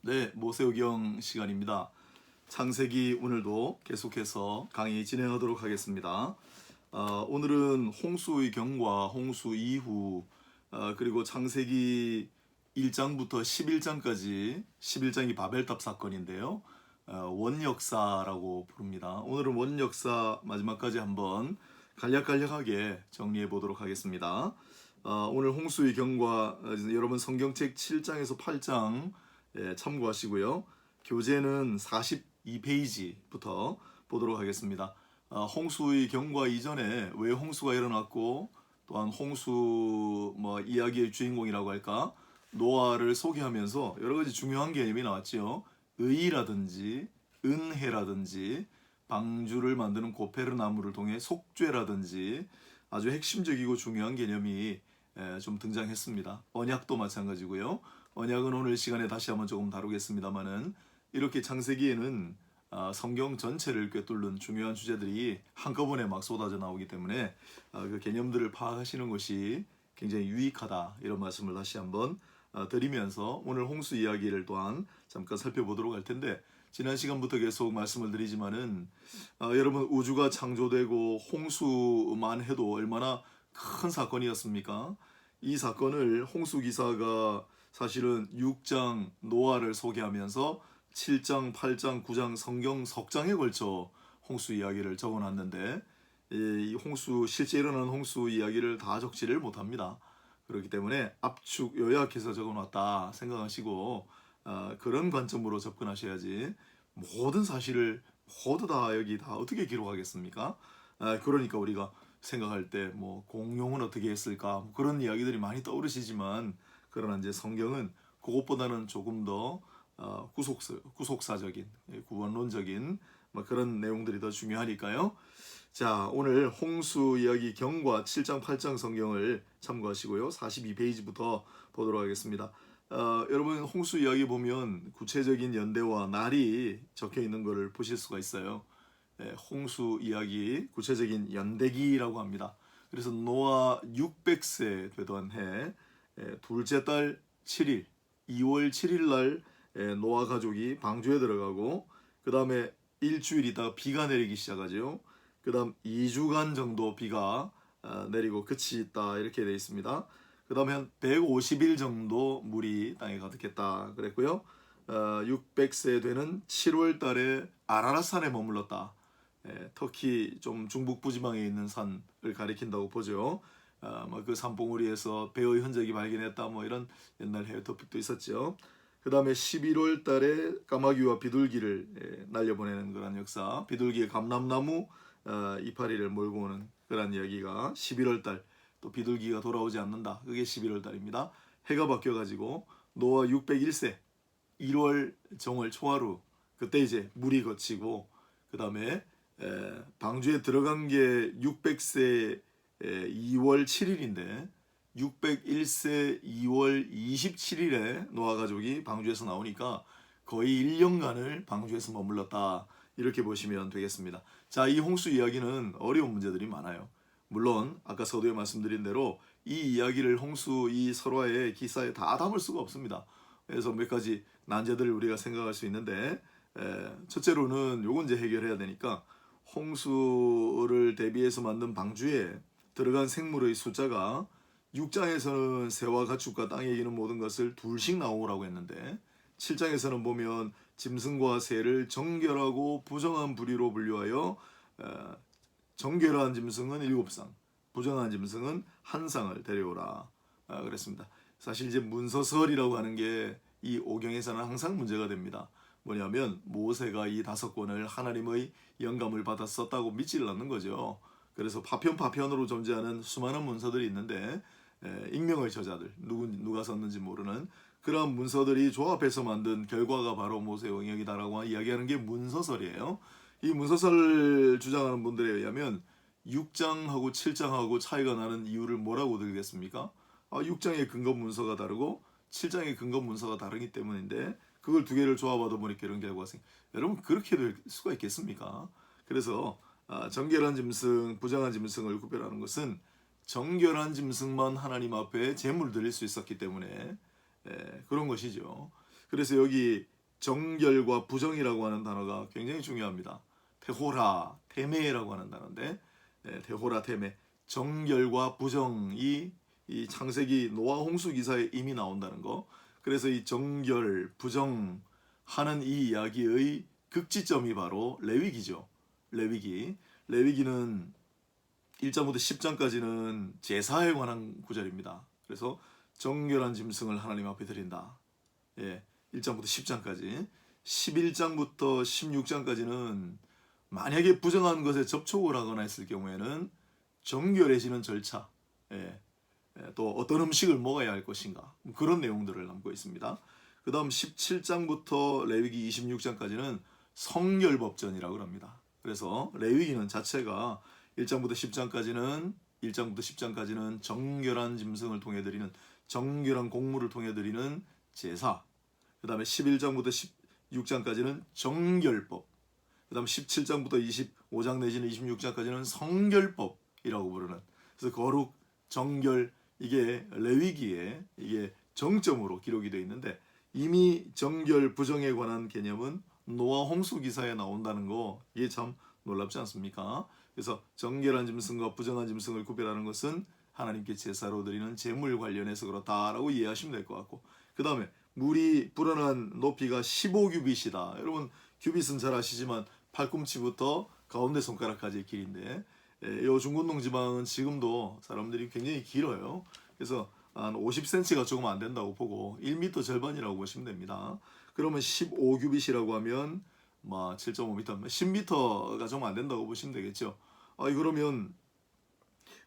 네, 모세오경 시간입니다. 창세기 오늘도 계속해서 강의 진행하도록 하겠습니다. 오늘은 홍수의 경과, 홍수 이후, 그리고 창세기 1장부터 11장까지 11장이 바벨탑 사건인데요. 원역사라고 부릅니다. 오늘은 원역사 마지막까지 한번 간략간략하게 정리해 보도록 하겠습니다. 오늘 홍수의 경과, 여러분 성경책 7장에서 8장 참고하시고요. 교재는 42페이지부터 보도록 하겠습니다. 홍수의 경과 이전에 왜 홍수가 일어났고, 또한 홍수 이야기의 주인공이라고 할까, 노아를 소개하면서 여러 가지 중요한 개념이 나왔죠. 의라든지 은혜라든지 방주를 만드는 고페르나무를 통해 속죄라든지 아주 핵심적이고 중요한 개념이 좀 등장했습니다. 언약도 마찬가지고요. 언약은 오늘 시간에 다시 한번 조금 다루겠습니다만은, 이렇게 창세기에는 성경 전체를 꿰뚫는 중요한 주제들이 한꺼번에 막 쏟아져 나오기 때문에 그 개념들을 파악하시는 것이 굉장히 유익하다, 이런 말씀을 다시 한번 드리면서 오늘 홍수 이야기를 또한 잠깐 살펴보도록 할 텐데, 지난 시간부터 계속 말씀을 드리지만은 여러분, 우주가 창조되고 홍수만 해도 얼마나 큰 사건이었습니까? 이 사건을 홍수 기사가 사실은 6장 노아를 소개하면서 7장, 8장, 9장 성경 석장에 걸쳐 홍수 이야기를 적어놨는데, 이 홍수, 실제 일어난 홍수 이야기를 다 적지를 못합니다. 그렇기 때문에 압축 요약해서 적어놨다 생각하시고 그런 관점으로 접근하셔야지, 모든 사실을 모두 다 여기 다 어떻게 기록하겠습니까? 그러니까 우리가 생각할 때 공룡은 어떻게 했을까, 그런 이야기들이 많이 떠오르시지만, 그러나 이제 성경은 그것보다는 조금 더 구속사적인, 구원론적인 그런 내용들이 더 중요하니까요. 자, 오늘 홍수 이야기 경과 7장 8장 성경을 참고하시고요. 42페이지부터 보도록 하겠습니다. 여러분, 홍수 이야기 보면 구체적인 연대와 날이 적혀 있는 것을 보실 수가 있어요. 홍수 이야기 구체적인 연대기라고 합니다. 그래서 노아 600세 되던 해 둘째 달 7일, 2월 7일 날 노아 가족이 방주에 들어가고, 그 다음에 일주일 있다가 비가 내리기 시작하죠. 그 다음 2주간 정도 비가 내리고 끝이 있다, 이렇게 되어 있습니다. 그 다음에 한 150일 정도 물이 땅에 가득했다 그랬고요. 600세 되는 7월 달에 아라랏산에 머물렀다. 터키 좀 중북 부지방에 있는 산을 가리킨다고 보죠. 그 산봉우리에서 배의 흔적이 발견했다, 이런 옛날 해외 토픽도 있었죠. 그 다음에 11월 달에 까마귀와 비둘기를 날려보내는 그런 역사, 비둘기의 감람나무 이파리를 몰고 오는 그런 이야기가 11월 달, 또 비둘기가 돌아오지 않는다, 그게 11월 달입니다. 해가 바뀌어가지고 노아 601세 1월 정월 초하루, 그때 이제 물이 거치고, 그 다음에 방주에 들어간 게 600세 2월 7일인데 601세 2월 27일에 노아 가족이 방주에서 나오니까 거의 1년간을 방주에서 머물렀다, 이렇게 보시면 되겠습니다. 자, 이 홍수 이야기는 어려운 문제들이 많아요. 물론 아까 서두에 말씀드린 대로 이 이야기를 홍수 이 설화의 기사에 다 담을 수가 없습니다. 그래서 몇 가지 난제들을 우리가 생각할 수 있는데, 첫째로는 요건 이제 해결해야 되니까, 홍수를 대비해서 만든 방주에 들어간 생물의 숫자가 6장에서는 새와 가축과 땅에 기는 모든 것을 둘씩 나오라고 했는데, 7장에서는 보면 짐승과 새를 정결하고 부정한 부리로 분류하여 정결한 짐승은 7상, 부정한 짐승은 1상을 데려오라 그랬습니다. 사실 이제 문서설이라고 하는 게 이 오경에서는 항상 문제가 됩니다. 뭐냐면 모세가 이 5권을 하나님의 영감을 받아 썼다고 믿지를 않는 거죠. 그래서 파편으로 존재하는 수많은 문서들이 있는데, 익명의 저자들, 누가 썼는지 모르는 그런 문서들이 조합해서 만든 결과가 바로 모세 영역이다라고 이야기하는 게 문서설이에요. 이 문서설을 주장하는 분들에 의하면 6장하고 7장하고 차이가 나는 이유를 뭐라고 들겠습니까? 6장의 근거 문서가 다르고 7장의 근거 문서가 다르기 때문인데, 그걸 두 개를 조합하다 보니까 이런 결과가 여러분, 그렇게 될 수가 있겠습니까? 그래서 정결한 짐승, 부정한 짐승을 구별하는 것은 정결한 짐승만 하나님 앞에 제물 드릴 수 있었기 때문에 그런 것이죠. 그래서 여기 정결과 부정이라고 하는 단어가 굉장히 중요합니다. 테호라, 테메라고 하는 단어인데 테호라, 테메, 정결과 부정이 이 창세기 노아 홍수 기사에 이미 나온다는 거. 그래서 이 정결, 부정 하는 이 이야기의 극지점이 바로 레위기죠. 레위기는 1장부터 10장까지는 제사에 관한 구절입니다. 그래서 정결한 짐승을 하나님 앞에 드린다. 1장부터 10장까지. 11장부터 16장까지는 만약에 부정한 것에 접촉을 하거나 했을 경우에는 정결해지는 절차, 또 어떤 음식을 먹어야 할 것인가, 그런 내용들을 담고 있습니다. 그 다음 17장부터 레위기 26장까지는 성결법전이라고 합니다. 그래서 레위기는 자체가 1장부터 10장까지는 정결한 짐승을 통해 드리는, 정결한 곡물을 통해 드리는 제사. 그 다음에 11장부터 16장까지는 정결법. 그 다음 17장부터 25장 내지는 26장까지는 성결법이라고 부르는, 그래서 거룩, 정결, 이게 레위기에 이게 정점으로 기록이 되어 있는데, 이미 정결, 부정에 관한 개념은 노아 홍수 기사에 나온다는 거, 이게 참 놀랍지 않습니까? 그래서 정결한 짐승과 부정한 짐승을 구별하는 것은 하나님께 제사로 드리는 제물 관련해서 그렇다라고 이해하시면 될 것 같고, 그 다음에 물이 불어난 높이가 15규빗이다. 여러분 규빗은 잘 아시지만 팔꿈치부터 가운데 손가락까지의 길인데, 이 중근동 지방은 지금도 사람들이 굉장히 길어요. 그래서 한 50cm가 조금 안 된다고 보고 1m 절반이라고 보시면 됩니다. 그러면 15규빗이라고 하면 7.5m, 10m가 좀 안 된다고 보시면 되겠죠. 그러면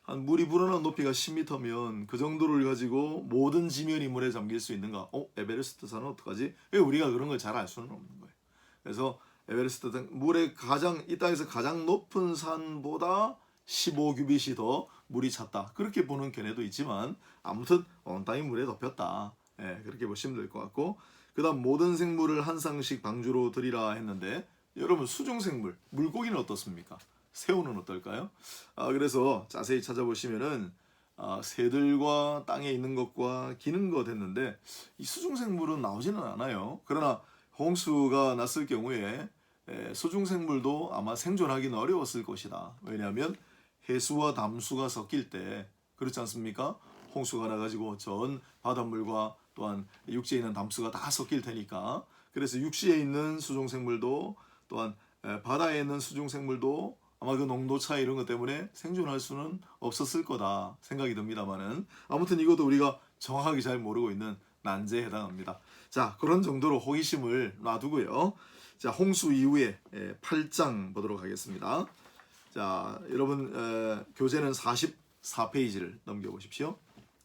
한 물이 불어난 높이가 10m면 그 정도를 가지고 모든 지면이 물에 잠길 수 있는가? 에베레스트 산은 어떡하지? 왜 우리가 그런 걸 잘 알 수는 없는 거예요. 그래서 에베레스트 물의 이 땅에서 가장 높은 산보다 15규빗이 더 물이 찼다. 그렇게 보는 견해도 있지만 아무튼 온 땅이 물에 덮였다. 그렇게 보시면 될 것 같고, 그 다음 모든 생물을 한 쌍씩 방주로 드리라 했는데, 여러분 수중생물, 물고기는 어떻습니까? 새우는 어떨까요? 그래서 자세히 찾아보시면은 새들과 땅에 있는 것과 기는 것 했는데 이 수중생물은 나오지는 않아요. 그러나 홍수가 났을 경우에 수중생물도 아마 생존하기는 어려웠을 것이다. 왜냐하면 해수와 담수가 섞일 때, 그렇지 않습니까? 홍수가 나가지고 전 바닷물과 또한 육지에 있는 담수가 다 섞일 테니까, 그래서 육지에 있는 수중생물도 또한 바다에 있는 수중생물도 아마 그 농도 차이 이런 것 때문에 생존할 수는 없었을 거다 생각이 듭니다만은, 아무튼 이것도 우리가 정확하게 잘 모르고 있는 난제에 해당합니다. 자, 그런 정도로 호기심을 놔두고요. 자, 홍수 이후에 8장 보도록 하겠습니다. 자, 여러분 교재는 44페이지를 넘겨보십시오.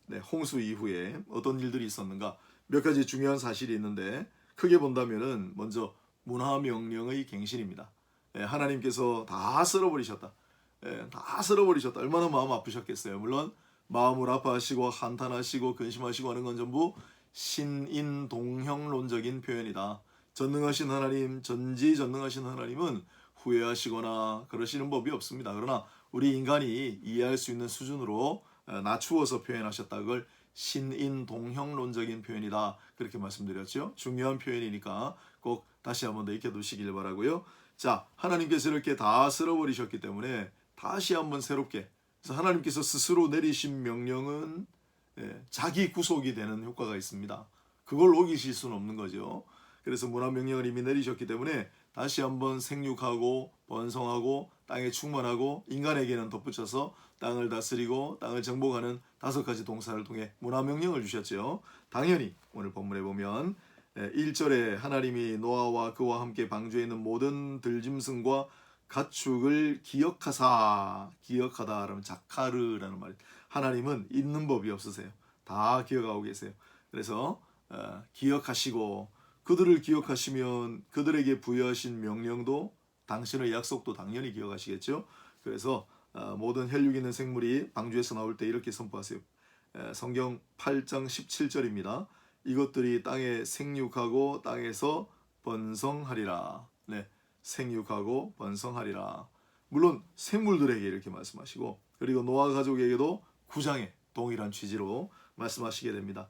네, 홍수 이후에 어떤 일들이 있었는가, 몇 가지 중요한 사실이 있는데 크게 본다면은 먼저 문화명령의 갱신입니다. 하나님께서 다 쓸어버리셨다. 다 쓸어버리셨다. 얼마나 마음 아프셨겠어요. 물론 마음을 아파하시고 한탄하시고 근심하시고 하는 건 전부 신인동형론적인 표현이다. 전능하신 하나님, 전지전능하신 하나님은 후회하시거나 그러시는 법이 없습니다. 그러나 우리 인간이 이해할 수 있는 수준으로 낮추어서 표현하셨다. 그걸 신인동형론적인 표현이다. 그렇게 말씀드렸죠. 중요한 표현이니까 꼭 다시 한번 더 익혀두시길 바라고요. 자, 하나님께서 이렇게 다 쓸어버리셨기 때문에 다시 한번 새롭게, 그래서 하나님께서 스스로 내리신 명령은 자기 구속이 되는 효과가 있습니다. 그걸 어기실 수는 없는 거죠. 그래서 문화명령을 이미 내리셨기 때문에 다시 한번 생육하고 번성하고 땅에 충만하고 인간에게는 덧붙여서 땅을 다스리고 땅을 정복하는 5가지 동사를 통해 문화명령을 주셨죠. 당연히 오늘 본문에 보면 1절에 하나님이 노아와 그와 함께 방주에 있는 모든 들짐승과 가축을 기억하다 그러면 자카르라는 말이, 하나님은 잊는 법이 없으세요. 다 기억하고 계세요. 그래서 기억하시고, 그들을 기억하시면 그들에게 부여하신 명령도 당신의 약속도 당연히 기억하시겠죠. 그래서 모든 혈육 있는 생물이 방주에서 나올 때 이렇게 선포하세요. 성경 8장 17절입니다. 이것들이 땅에 생육하고 땅에서 번성하리라. 네, 생육하고 번성하리라. 물론 생물들에게 이렇게 말씀하시고, 그리고 노아 가족에게도 9장에 동일한 취지로 말씀하시게 됩니다.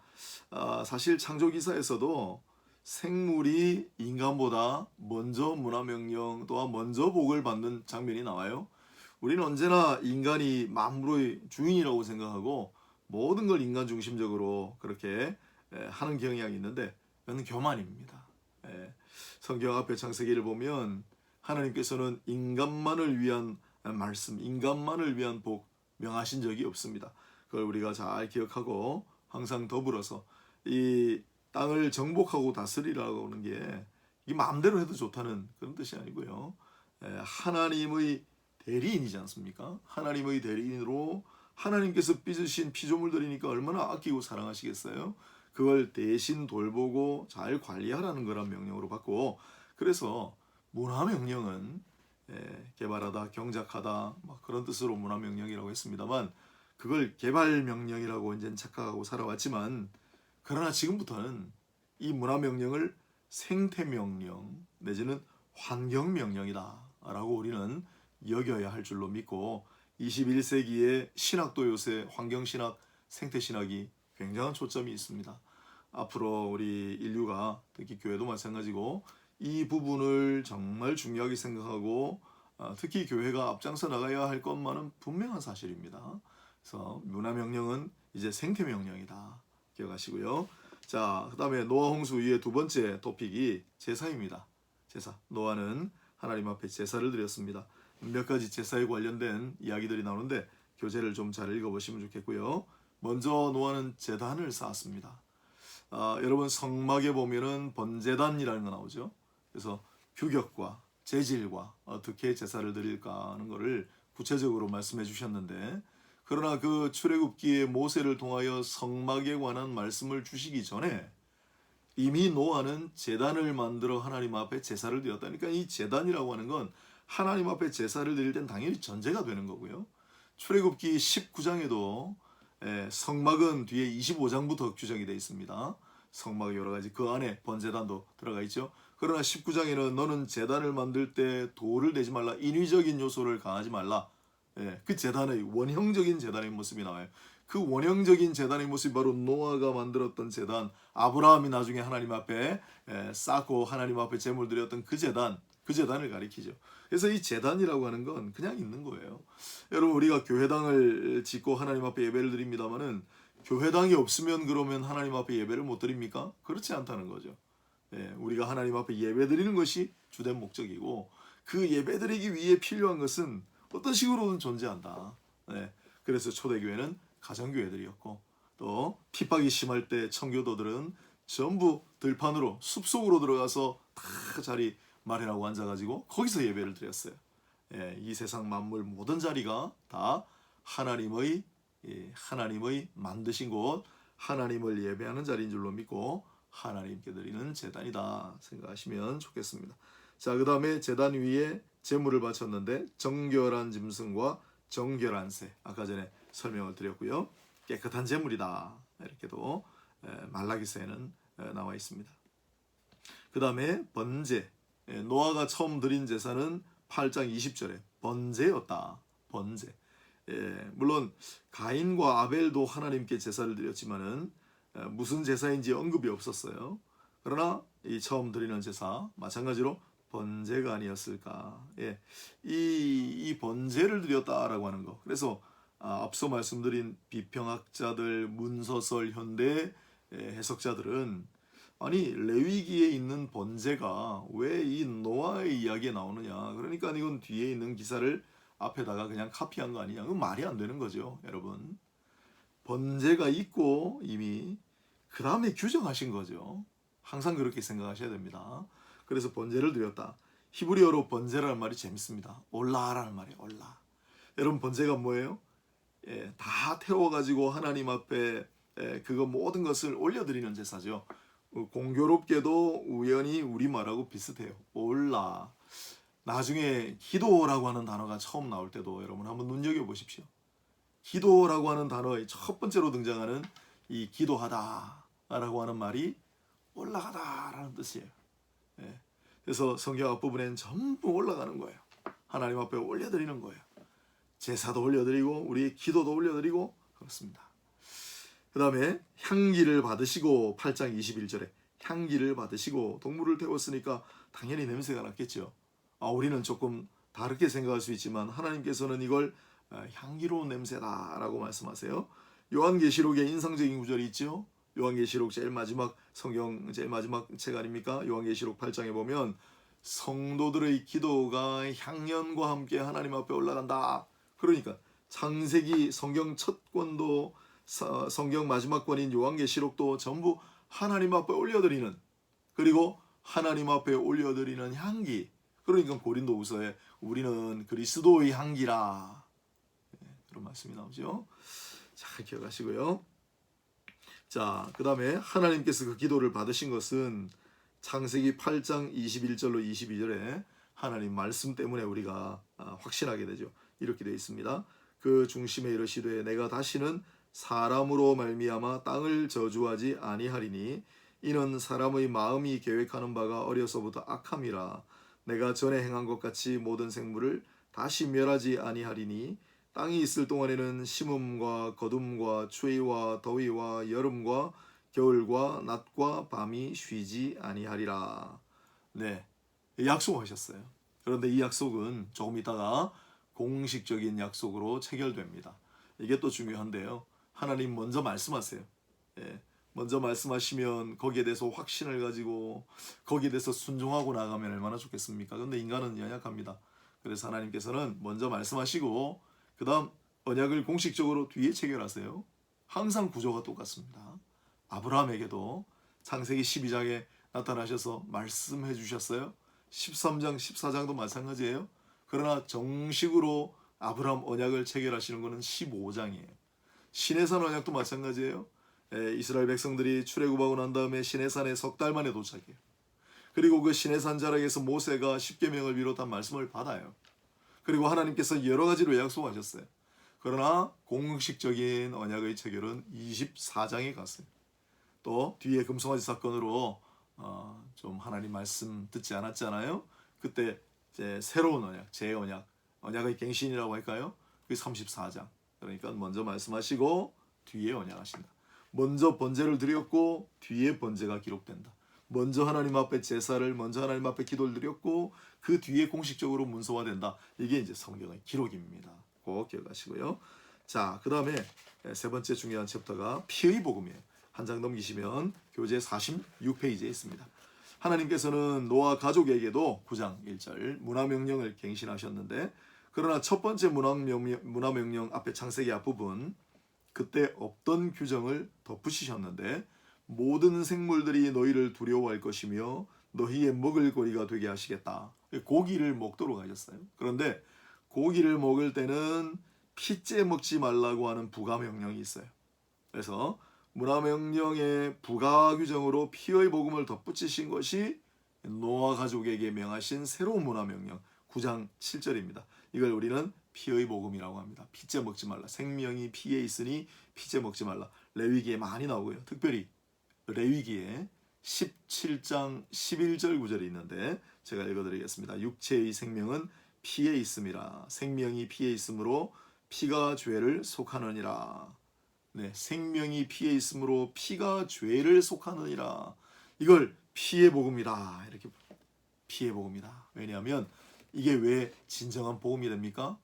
사실 창조기사에서도 생물이 인간보다 먼저 문화명령 또한 먼저 복을 받는 장면이 나와요. 우리는 언제나 인간이 만물의 주인이라고 생각하고 모든 걸 인간 중심적으로 그렇게 하는 경향이 있는데 그건 교만입니다. 성경 앞에 창세기를 보면 하나님께서는 인간만을 위한 말씀, 인간만을 위한 복 명하신 적이 없습니다. 그걸 우리가 잘 기억하고 항상 더불어서 이 땅을 정복하고 다스리라고 하는 게 이게 마음대로 해도 좋다는 그런 뜻이 아니고요. 하나님의 대리인이지 않습니까? 하나님의 대리인으로 하나님께서 빚으신 피조물들이니까 얼마나 아끼고 사랑하시겠어요? 그걸 대신 돌보고 잘 관리하라는 거란 명령으로 받고, 그래서 문화명령은 개발하다, 경작하다 그런 뜻으로 문화명령이라고 했습니다만, 그걸 개발명령이라고 이제 착각하고 살아왔지만, 그러나 지금부터는 이 문화명령을 생태명령 내지는 환경명령이다 라고 우리는 여겨야 할 줄로 믿고, 21세기의 신학도 요새 환경신학, 생태신학이 굉장한 초점이 있습니다. 앞으로 우리 인류가, 특히 교회도 마찬가지고 이 부분을 정말 중요하게 생각하고 특히 교회가 앞장서 나가야 할 것만은 분명한 사실입니다. 그래서 문화명령은 이제 생태명령이다 기억하시고요. 자, 그 다음에 노아 홍수 이후의 두 번째 토픽이 제사입니다. 제사. 노아는 하나님 앞에 제사를 드렸습니다. 몇 가지 제사에 관련된 이야기들이 나오는데 교재를 좀 잘 읽어보시면 좋겠고요. 먼저 노아는 제단을 쌓았습니다. 여러분 성막에 보면은 번제단이라는 거 나오죠. 그래서 규격과 재질과 어떻게 제사를 드릴까 하는 것을 구체적으로 말씀해 주셨는데, 그러나 그 출애굽기에 모세를 통하여 성막에 관한 말씀을 주시기 전에 이미 노아는 제단을 만들어 하나님 앞에 제사를 드렸다니까. 이 제단이라고 하는 건 하나님 앞에 제사를 드릴 땐 당연히 전제가 되는 거고요. 출애굽기 19장에도 성막은 뒤에 25장부터 규정이 되어 있습니다. 성막 여러 가지 그 안에 번제단도 들어가 있죠. 그러나 19장에는 너는 제단을 만들 때 돌을 대지 말라, 인위적인 요소를 가하지 말라. 그 제단의 원형적인 제단의 모습이 나와요. 그 원형적인 제단의 모습이 바로 노아가 만들었던 제단, 아브라함이 나중에 하나님 앞에 쌓고 하나님 앞에 제물 드렸던 그 제단을 가리키죠. 그래서 이 제단이라고 하는 건 그냥 있는 거예요. 여러분 우리가 교회당을 짓고 하나님 앞에 예배를 드립니다마는 교회당이 없으면 그러면 하나님 앞에 예배를 못 드립니까? 그렇지 않다는 거죠. 우리가 하나님 앞에 예배 드리는 것이 주된 목적이고, 그 예배 드리기 위해 필요한 것은 어떤 식으로든 존재한다. 그래서 초대교회는 가정교회들이었고, 또 핍박이 심할 때 청교도들은 전부 들판으로 숲속으로 들어가서 다 자리 마련하고 앉아가지고 거기서 예배를 드렸어요. 이 세상 만물 모든 자리가 다 하나님의 만드신 곳, 하나님을 예배하는 자리인 줄로 믿고 하나님께 드리는 제단이다 생각하시면 좋겠습니다. 자, 그 다음에 제단 위에 제물을 바쳤는데 정결한 짐승과 정결한 새, 아까 전에 설명을 드렸고요. 깨끗한 제물이다 이렇게도 말라기서에는 나와 있습니다. 그 다음에 번제, 노아가 처음 드린 제사는 8장 20절에 번제였다. 번제. 물론 가인과 아벨도 하나님께 제사를 드렸지만은 무슨 제사인지 언급이 없었어요. 그러나 이 처음 드리는 제사 마찬가지로 번제가 아니었을까. 이 번제를 드렸다라고 하는 거. 그래서 앞서 말씀드린 비평학자들, 문서설, 현대 해석자들은 아니 레위기에 있는 번제가 왜 이 노아의 이야기에 나오느냐. 그러니까 이건 뒤에 있는 기사를 앞에다가 그냥 카피한 거 아니냐. 그건 말이 안 되는 거죠, 여러분. 번제가 있고 이미 그 다음에 규정하신 거죠. 항상 그렇게 생각하셔야 됩니다. 그래서 번제를 드렸다. 히브리어로 번제라는 말이 재밌습니다. 올라라는 말이에요. 올라. 여러분 번제가 뭐예요? 다 태워가지고 하나님 앞에 그거 모든 것을 올려드리는 제사죠. 공교롭게도 우연히 우리말하고 비슷해요. 올라. 나중에 기도라고 하는 단어가 처음 나올 때도 여러분 한번 눈여겨보십시오. 기도라고 하는 단어의 첫 번째로 등장하는 이 기도하다라고 하는 말이 올라가다라는 뜻이에요. 그래서 성경 앞부분엔 전부 올라가는 거예요. 하나님 앞에 올려드리는 거예요. 제사도 올려드리고 우리 기도도 올려드리고 그렇습니다. 그 다음에 향기를 받으시고 8장 21절에 향기를 받으시고 동물을 태웠으니까 당연히 냄새가 났겠죠. 우리는 조금 다르게 생각할 수 있지만 하나님께서는 이걸 향기로운 냄새다라고 말씀하세요. 요한계시록에 인상적인 구절이 있죠. 요한계시록 제일 마지막 성경 제일 마지막 책 아닙니까? 요한계시록 8장에 보면 성도들의 기도가 향연과 함께 하나님 앞에 올라간다. 그러니까 창세기 성경 첫 권도 성경 마지막 권인 요한계시록도 전부 하나님 앞에 올려드리는, 그리고 하나님 앞에 올려드리는 향기. 그러니까 고린도후서에 우리는 그리스도의 향기라, 그런 말씀이 나오죠. 잘 기억하시고요. 자, 그 다음에 하나님께서 그 기도를 받으신 것은 창세기 8장 21절로 22절에 하나님 말씀 때문에 우리가 확신하게 되죠. 이렇게 되어 있습니다. 그 중심에 이르시되 내가 다시는 사람으로 말미암아 땅을 저주하지 아니하리니 이는 사람의 마음이 계획하는 바가 어려서부터 악함이라. 내가 전에 행한 것 같이 모든 생물을 다시 멸하지 아니하리니 땅이 있을 동안에는 심음과 거둠과 추위와 더위와 여름과 겨울과 낮과 밤이 쉬지 아니하리라. 네, 약속하셨어요. 그런데 이 약속은 조금 있다가 공식적인 약속으로 체결됩니다. 이게 또 중요한데요. 하나님 먼저 말씀하세요. 먼저 말씀하시면 거기에 대해서 확신을 가지고 거기에 대해서 순종하고 나가면 얼마나 좋겠습니까? 그런데 인간은 연약합니다. 그래서 하나님께서는 먼저 말씀하시고 그 다음 언약을 공식적으로 뒤에 체결하세요. 항상 구조가 똑같습니다. 아브라함에게도 창세기 12장에 나타나셔서 말씀해 주셨어요. 13장, 14장도 마찬가지예요. 그러나 정식으로 아브라함 언약을 체결하시는 것은 15장이에요. 시내산 언약도 마찬가지예요. 이스라엘 백성들이 출애굽하고 난 다음에 시내산에 석 달 만에 도착해요. 그리고 그 시내산 자락에서 모세가 십계명을 비롯한 말씀을 받아요. 그리고 하나님께서 여러 가지로 약속하셨어요. 그러나 공식적인 언약의 체결은 24장에 갔어요. 또 뒤에 금송아지 사건으로 좀 하나님 말씀 듣지 않았잖아요. 그때 이제 새로운 언약, 재언약, 언약의 갱신이라고 할까요? 그게 34장. 그러니까 먼저 말씀하시고 뒤에 언약하신다. 먼저 번제를 드렸고 뒤에 번제가 기록된다. 먼저 하나님 앞에 제사를, 먼저 하나님 앞에 기도를 드렸고 그 뒤에 공식적으로 문서화된다. 이게 이제 성경의 기록입니다. 꼭 기억하시고요. 자, 그 다음에 세 번째 중요한 챕터가 피의 복음이에요. 한 장 넘기시면 교재 46페이지에 있습니다. 하나님께서는 노아 가족에게도 9장 1절 문화명령을 갱신하셨는데, 그러나 첫 번째 문화명령 앞에 창세기 앞부분 그때 없던 규정을 덧붙이셨는데 모든 생물들이 너희를 두려워할 것이며 너희의 먹을 거리가 되게 하시겠다. 고기를 먹도록 하셨어요. 그런데 고기를 먹을 때는 피째 먹지 말라고 하는 부가명령이 있어요. 그래서 문화명령의 부가규정으로 피의 복음을 덧붙이신 것이 노아 가족에게 명하신 새로운 문화명령 9장 7절입니다. 이걸 우리는 피의 복음이라고 합니다. 피째 먹지 말라. 생명이 피에 있으니 피째 먹지 말라. 레위기에 많이 나오고요. 특별히 레위기에 17장 11절 구절이 있는데 제가 읽어드리겠습니다. 육체의 생명은 피에 있음이라. 생명이 피에 있으므로 피가 죄를 속하느니라. 네, 생명이 피에 있으므로 피가 죄를 속하느니라. 이걸 피의 복음이다. 이렇게 피의 복음이다. 왜냐하면 이게 왜 진정한 복음이 됩니까?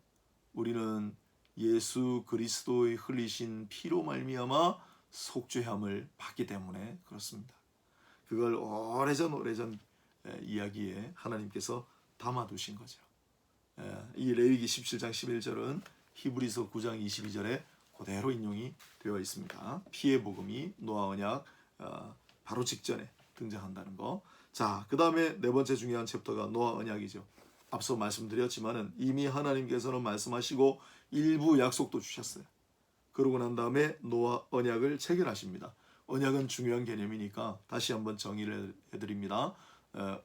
우리는 예수 그리스도의 흘리신 피로 말미암아 속죄함을 받기 때문에 그렇습니다. 그걸 오래전 이야기에 하나님께서 담아두신 거죠. 이 레위기 17장 11절은 히브리서 9장 22절에 그대로 인용이 되어 있습니다. 피의 복음이 노아 언약 바로 직전에 등장한다는 거. 자, 그 다음에 네 번째 중요한 챕터가 노아 언약이죠. 앞서 말씀드렸지만은 이미 하나님께서는 말씀하시고 일부 약속도 주셨어요. 그러고 난 다음에 노아 언약을 체결하십니다. 언약은 중요한 개념이니까 다시 한번 정의를 해드립니다.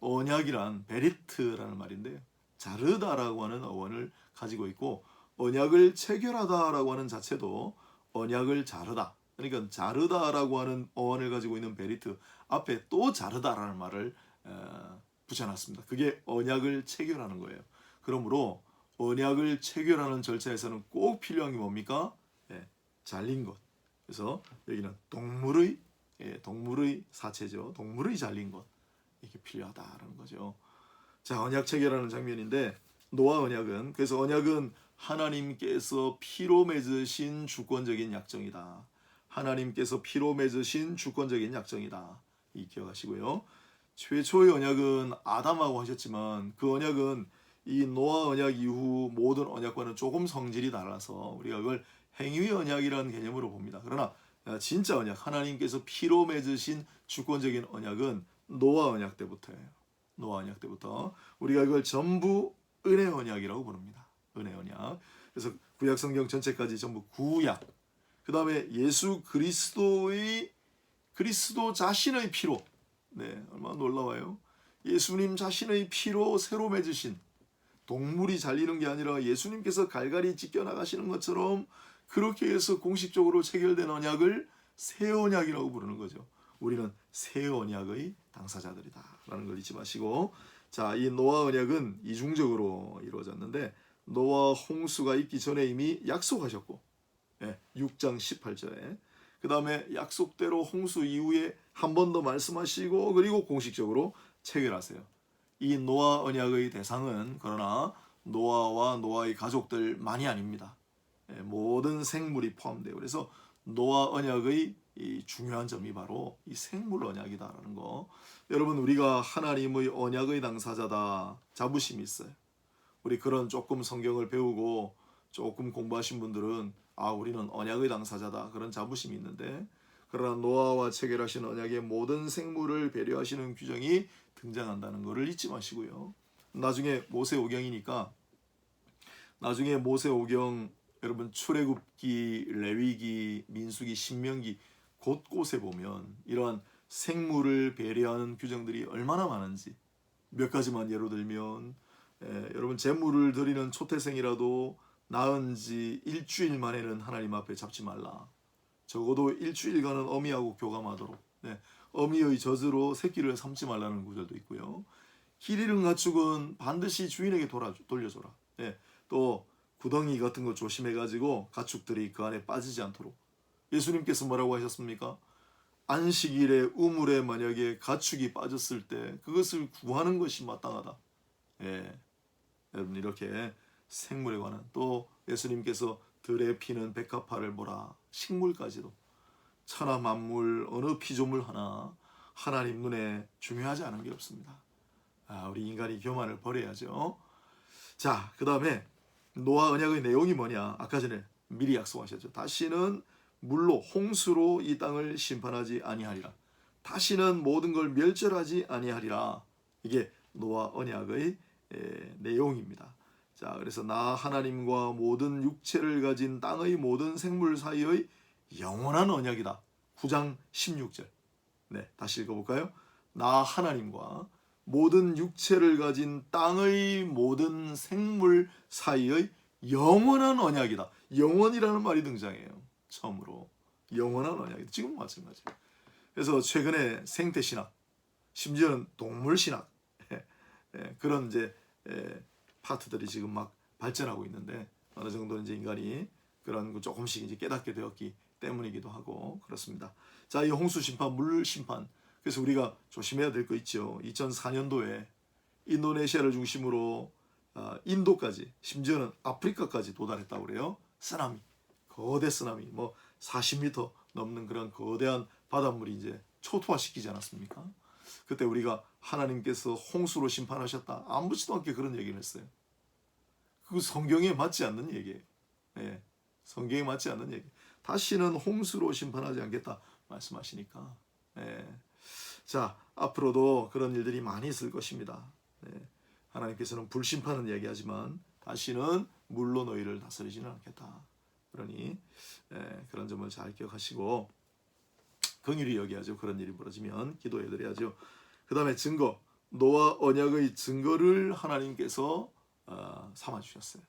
언약이란 베리트라는 말인데요. 자르다라고 하는 어원을 가지고 있고 언약을 체결하다라고 하는 자체도 언약을 자르다. 그러니까 자르다라고 하는 어원을 가지고 있는 베리트 앞에 또 자르다라는 말을 붙여놨습니다. 그게 언약을 체결하는 거예요. 그러므로 언약을 체결하는 절차에서는 꼭 필요한 게 뭡니까? 잘린 것. 그래서 여기는 동물의 동물의 사체죠. 동물의 잘린 것 이게 필요하다라는 거죠. 자, 언약 체결하는 장면인데 노아 언약은 그래서 언약은 하나님께서 피로 맺으신 주권적인 약정이다. 하나님께서 피로 맺으신 주권적인 약정이다. 이 기억하시고요. 최초의 언약은 아담하고 하셨지만 그 언약은 이 노아 언약 이후 모든 언약과는 조금 성질이 달라서 우리가 그걸 행위 언약이라는 개념으로 봅니다. 그러나 진짜 언약, 하나님께서 피로 맺으신 주권적인 언약은 노아 언약 때부터예요. 노아 언약 때부터 우리가 이걸 전부 은혜 언약이라고 부릅니다. 은혜 언약. 그래서 구약 성경 전체까지 전부 구약. 그 다음에 예수 그리스도 자신의 피로. 네, 얼마나 놀라워요. 예수님 자신의 피로 새로 맺으신 동물이 잘리는 게 아니라 예수님께서 갈갈이 찢겨나가시는 것처럼 그렇게 해서 공식적으로 체결된 언약을 새 언약이라고 부르는 거죠. 우리는 새 언약의 당사자들이다 라는 걸 잊지 마시고, 자, 이 노아 언약은 이중적으로 이루어졌는데 노아 홍수가 있기 전에 이미 약속하셨고 6장 18절에 그 다음에 약속대로 홍수 이후에 한 번 더 말씀하시고 그리고 공식적으로 체결하세요. 이 노아 언약의 대상은 그러나 노아와 노아의 가족들만이 아닙니다. 모든 생물이 포함돼요. 그래서 노아 언약의 이 중요한 점이 바로 이 생물 언약이다라는 거. 여러분, 우리가 하나님의 언약의 당사자다 자부심이 있어요. 우리 그런 조금 성경을 배우고 조금 공부하신 분들은 우리는 언약의 당사자다 그런 자부심이 있는데, 그러나 노아와 체결하신 언약의 모든 생물을 배려하시는 규정이 등장한다는 것을 잊지 마시고요. 나중에 모세오경이니까 나중에 모세오경 여러분 출애굽기, 레위기, 민수기, 신명기 곳곳에 보면 이러한 생물을 배려하는 규정들이 얼마나 많은지 몇 가지만 예로 들면 여러분 제물을 드리는 초태생이라도 낳은 지 일주일 만에는 하나님 앞에 잡지 말라. 적어도 일주일간은 어미하고 교감하도록. 어미의 젖으로 새끼를 삼지 말라는 구절도 있고요. 길 잃은 가축은 반드시 주인에게 돌려줘라. 또 구덩이 같은 거 조심해가지고 가축들이 그 안에 빠지지 않도록. 예수님께서 뭐라고 하셨습니까? 안식일에 우물에 만약에 가축이 빠졌을 때 그것을 구하는 것이 마땅하다. 여러분 이렇게 생물에 관한, 또 예수님께서 들에 피는 백합화를 보라. 식물까지도 천하 만물 어느 피조물 하나 하나님 눈에 중요하지 않은 게 없습니다. 우리 인간이 교만을 버려야죠. 자, 그 다음에 노아 언약의 내용이 뭐냐? 아까 전에 미리 약속하셨죠. 다시는 물로 홍수로 이 땅을 심판하지 아니하리라. 다시는 모든 걸 멸절하지 아니하리라. 이게 노아 언약의 내용입니다. 자, 그래서 나 하나님과 모든 육체를 가진 땅의 모든 생물 사이의 영원한 언약이다. 9장 16절. 다시 읽어볼까요? 나 하나님과 모든 육체를 가진 땅의 모든 생물 사이의 영원한 언약이다. 영원이라는 말이 등장해요. 처음으로. 영원한 언약이다. 지금 마찬가지예요. 그래서 최근에 생태신학, 심지어는 동물신학 그런 이제 파트들이 지금 막 발전하고 있는데 어느 정도 이제 인간이 그런 거 조금씩 이제 깨닫게 되었기 때문이기도 하고 그렇습니다. 자, 이 홍수 심판, 물 심판. 그래서 우리가 조심해야 될 거 있죠. 2004년도에 인도네시아를 중심으로 인도까지, 심지어는 아프리카까지 도달했다고 그래요. 쓰나미, 거대 쓰나미, 40m 넘는 그런 거대한 바닷물이 이제 초토화시키지 않았습니까? 그때 우리가 하나님께서 홍수로 심판하셨다. 아무렇지도 않게 그런 얘기를 했어요. 그 성경에 맞지 않는 얘기예요. 성경에 맞지 않는 얘기. 다시는 홍수로 심판하지 않겠다 말씀하시니까. 자, 앞으로도 그런 일들이 많이 있을 것입니다. 하나님께서는 불심판은 얘기하지만 다시는 물로 너희를 다스리지는 않겠다. 그러니 그런 점을 잘 기억하시고 긍휼히 여겨야죠. 그런 일이 벌어지면 기도해드려야죠. 그 다음에 증거, 노아 언약의 증거를 하나님께서 삼아주셨어요.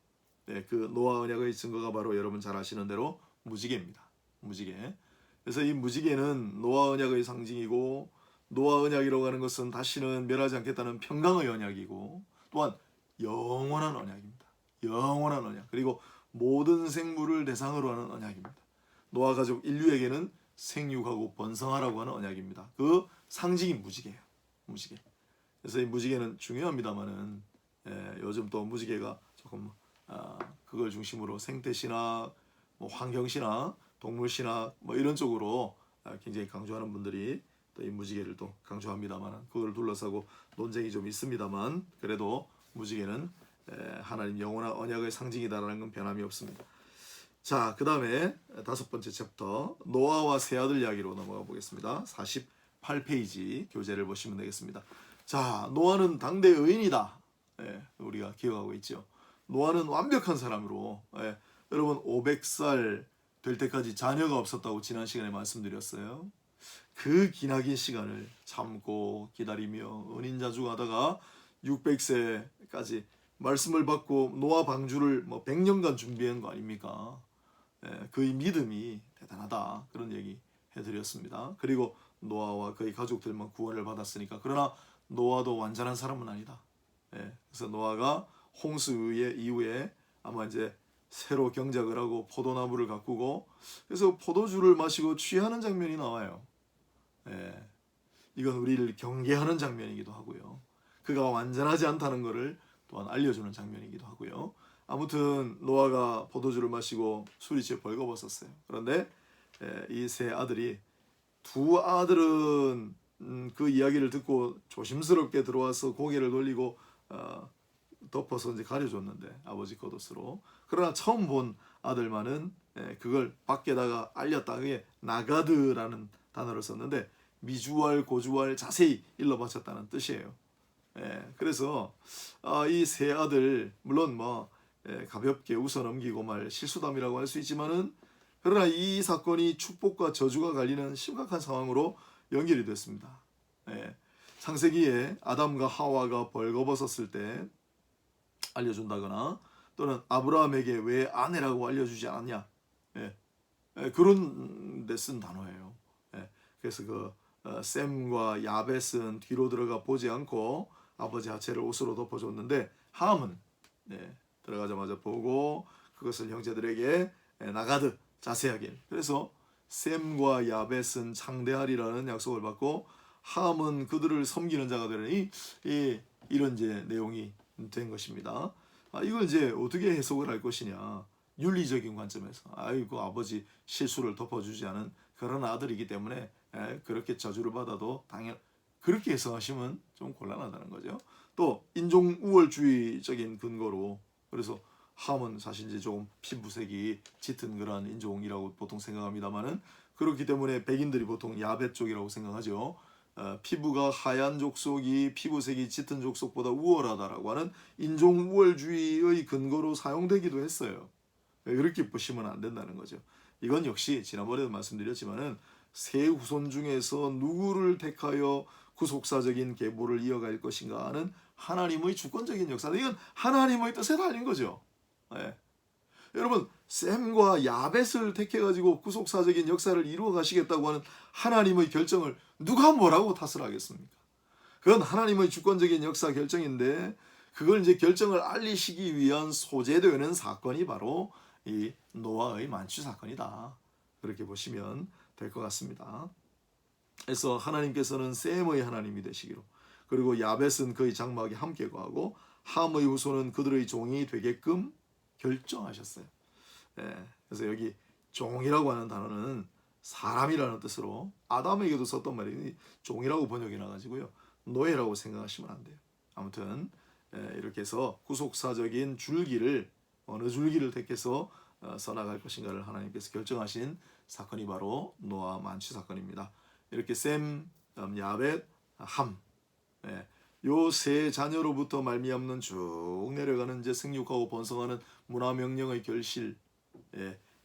그 노아 언약의 증거가 바로 여러분 잘 아시는 대로 무지개입니다. 무지개. 그래서 이 무지개는 노아 언약의 상징이고, 노아 언약이라고 하는 것은 다시는 멸하지 않겠다는 평강의 언약이고, 또한 영원한 언약입니다. 영원한 언약. 그리고 모든 생물을 대상으로 하는 언약입니다. 노아 가족 인류에게는 생육하고 번성하라고 하는 언약입니다. 그 상징이 무지개예요. 무지개. 그래서 이 무지개는 중요합니다만은 요즘 또 무지개가 조금 그걸 중심으로 생태신학, 뭐 환경신학, 동물신학 뭐 이런 쪽으로 굉장히 강조하는 분들이 또 이 무지개를 또 강조합니다만 그걸 둘러싸고 논쟁이 좀 있습니다만 그래도 무지개는 하나님 영원한 언약의 상징이다라는 건 변함이 없습니다. 자, 그 다음에 5번째 챕터 노아와 세 아들 이야기로 넘어가 보겠습니다. 48페이지 교재를 보시면 되겠습니다. 자, 노아는 당대 의인이다. 우리가 기억하고 있죠. 노아는 완벽한 사람으로 여러분 500살 될 때까지 자녀가 없었다고 지난 시간에 말씀드렸어요. 그 기나긴 시간을 참고 기다리며 은인자주하다가 600세까지 말씀을 받고 노아 방주를 뭐 100년간 준비한 거 아닙니까? 그의 믿음이 대단하다 그런 얘기 해드렸습니다. 그리고 노아와 그의 가족들만 구원을 받았으니까 그러나 노아도 완전한 사람은 아니다. 그래서 노아가 홍수 이후에 아마 이제 새로 경작을 하고 포도나무를 가꾸고 그래서 포도주를 마시고 취하는 장면이 나와요. 이건 우리를 경계하는 장면이기도 하고요. 그가 완전하지 않다는 것을 또한 알려주는 장면이기도 하고요. 아무튼 노아가 포도주를 마시고 술이 벌거벗었어요. 그런데 이 세 아들이 두 아들은 그 이야기를 듣고 조심스럽게 들어와서 고개를 돌리고 덮어서 이제 가려줬는데 아버지 겉옷으로. 그러나 처음 본 아들만은 그걸 밖에다가 알렸다. 그게 나가드라는 단어를 썼는데 미주알 고주알 자세히 일러 바쳤다는 뜻이에요. 그래서 이 세 아들 물론 뭐 가볍게 웃어넘기고 말 실수담이라고 할 수 있지만은 그러나 이 사건이 축복과 저주가 갈리는 심각한 상황으로 연결이 됐습니다. 창세기에 아담과 하와가 벌거벗었을 때 알려준다거나 또는 아브라함에게 왜 아내라고 알려주지 않았냐 그런 데 쓴 단어예요. 그래서 그 셈과 야벳은 뒤로 들어가 보지 않고 아버지 하체를 옷으로 덮어줬는데 함은 들어가자마자 보고 그것을 형제들에게 나가드 자세하게. 그래서 셈과 야벳은 창대하리라는 약속을 받고 함은 그들을 섬기는 자가 되려니 이런 이제 내용이 된 것입니다. 이걸 이제 어떻게 해석을 할 것이냐? 윤리적인 관점에서 아이고 아버지 실수를 덮어주지 않은 그런 아들이기 때문에 그렇게 저주를 받아도 당연 그렇게 해석하시면 좀 곤란하다는 거죠. 또 인종 우월주의적인 근거로 그래서 함은 사실 이제 조금 피부색이 짙은 그런 인종이라고 보통 생각합니다만은 그렇기 때문에 백인들이 보통 야벳 쪽이라고 생각하죠. 피부가 하얀 족속이 피부색이 짙은 족속보다 우월하다라고 하는 인종 우월주의의 근거로 사용되기도 했어요. 그렇게 보시면 안 된다는 거죠. 이건 역시 지난번에도 말씀드렸지만은 세 후손 중에서 누구를 택하여 구속사적인 계보를 이어갈 것인가 하는 하나님의 주권적인 역사. 이건 하나님의 뜻에 달린 거죠. 여러분 셈과 야벳을 택해가지고 구속사적인 역사를 이루어 가시겠다고 하는 하나님의 결정을 누가 뭐라고 탓을 하겠습니까? 그건 하나님의 주권적인 역사 결정인데 그걸 이제 결정을 알리시기 위한 소재되는 사건이 바로 이 노아의 만취 사건이다. 그렇게 보시면 될 것 같습니다. 그래서 하나님께서는 셈의 하나님이 되시기로 그리고 야벳은 그의 장막에 함께 거하고 함의 후손은 그들의 종이 되게끔 결정하셨어요. 그래서 여기 종이라고 하는 단어는 사람이라는 뜻으로 아담에게도 썼던 말이니 종이라고 번역이 나가지고요. 노예라고 생각하시면 안 돼요. 아무튼 이렇게 해서 구속사적인 줄기를 어느 줄기를 택해서 써나갈 것인가를 하나님께서 결정하신 사건이 바로 노아 만취 사건입니다. 이렇게 셈, 야벳, 함 요 세 자녀로부터 말미암는 쭉 내려가는 이제 생육하고 번성하는 문화 명령의 결실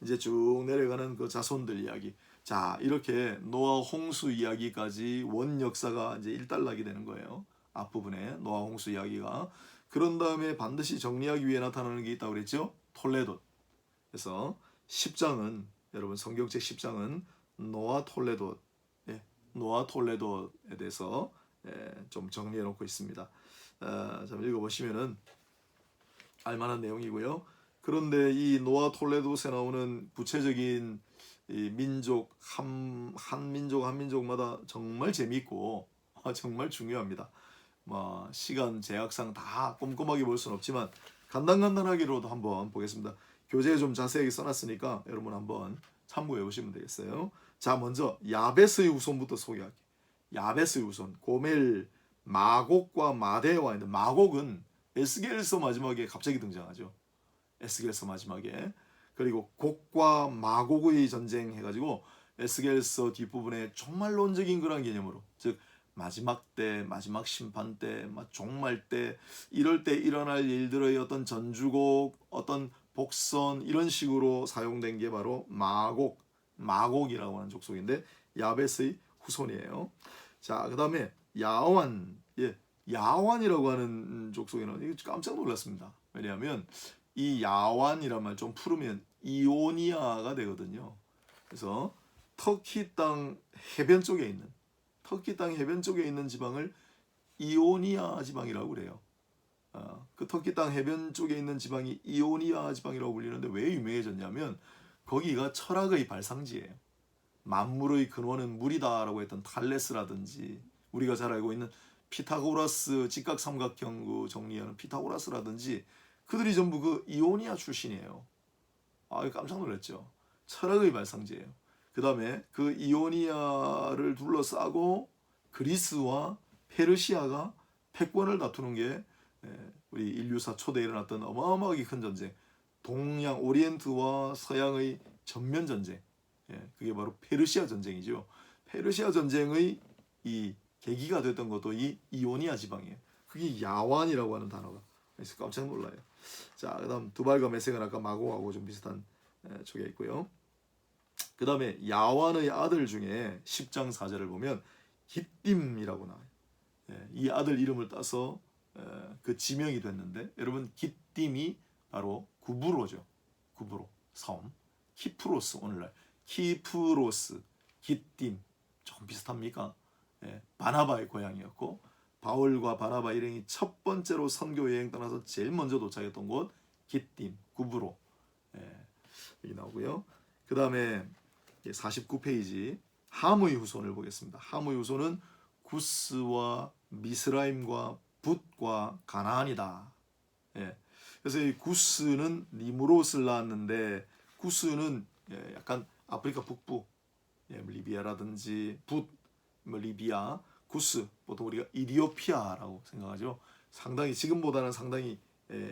이제 쭉 내려가는 그 자손들 이야기. 자 이렇게 노아 홍수 이야기까지 원 역사가 이제 일단락이 되는 거예요. 앞부분에 노아 홍수 이야기가. 그런 다음에 반드시 정리하기 위해 나타나는 게 있다고 그랬죠. 톨레도. 그래서 10장은 여러분 성경책 10장은 노아 톨레도 노아 톨레도에 대해서 좀 정리해 놓고 있습니다. 좀 읽어보시면은 알만한 내용이고요. 그런데 이 노아 톨레도에 나오는 구체적인 이 민족 한 민족 한 민족마다 정말 재미있고 정말 중요합니다. 뭐 시간 제약상 다 꼼꼼하게 볼 수는 없지만 간단하게로도 한번 보겠습니다. 교재에 좀 자세하게 써놨으니까 여러분 한번 참고해 보시면 되겠어요. 자, 먼저 야베스의 후손부터 소개할게요. 야베스의 후손, 고멜, 마곡과 마대에 와 있는, 마곡은 에스겔서 마지막에 갑자기 등장하죠. 에스겔서 마지막에. 그리고 곡과 마곡의 전쟁 해가지고 에스겔서 뒷부분에 종말론적인 그런 개념으로, 즉 마지막 때, 마지막 심판 때, 종말 때, 이럴 때 일어날 일들의 어떤 전주곡, 어떤 복선, 이런 식으로 사용된 게 바로 마곡이라고 하는 족속인데 야벳의 후손이에요. 자, 그 다음에 야완, 야완이라고 하는 족속에는 이거 깜짝 놀랐습니다. 왜냐하면 이 야완이란 말 좀 풀으면 이오니아가 되거든요. 그래서 터키 땅 해변 쪽에 있는 지방을 이오니아 지방이라고 그래요. 그 터키 땅 해변 쪽에 있는 지방이 이오니아 지방이라고 불리는데 왜 유명해졌냐면 거기가 철학의 발상지예요. 만물의 근원은 물이다라고 했던 탈레스라든지, 우리가 잘 알고 있는 피타고라스 직각삼각형 정리하는 피타고라스라든지, 그들이 전부 그 이오니아 출신이에요. 깜짝 놀랐죠. 철학의 발상지예요. 그 다음에 그 이오니아를 둘러싸고 그리스와 페르시아가 패권을 다투는 게 우리 인류사 초대에 일어났던 어마어마하게 큰 전쟁, 동양 오리엔트와 서양의 전면 전쟁, 그게 바로 페르시아 전쟁이죠. 페르시아 전쟁의 이 계기가 됐던 것도 이 이오니아 지방이에요. 그게 야완이라고 하는 단어가. 그래서 깜짝 놀라요. 자, 그다음 두발과 메섹은 아까 마고하고 좀 비슷한 쪽에 있고요. 그 다음에 야완의 아들 중에 10장 4절을 보면 기띔이라고 나와요. 이 아들 이름을 따서 그 지명이 됐는데, 여러분 기띔이 바로 구브로죠. 구브로 섬. 키프로스, 오늘날 키프로스, 기띔 조금 비슷합니까? 바나바의 고향이었고, 바울과 바나바 일행이 첫 번째로 선교 여행 떠나서 제일 먼저 도착했던 곳 기띔, 구브로. 여기 나오고요. 그 다음에 49페이지 함의 후손을 보겠습니다. 함의 후손은 구스와 미스라임과 붓과 가나안이다. 그래서 이 구스는 니무롯을 낳았는데, 구스는 약간 아프리카 북부, 리비아라든지 붓, 리비아, 구스, 보통 우리가 이디오피아라고 생각하죠. 상당히 지금보다는 상당히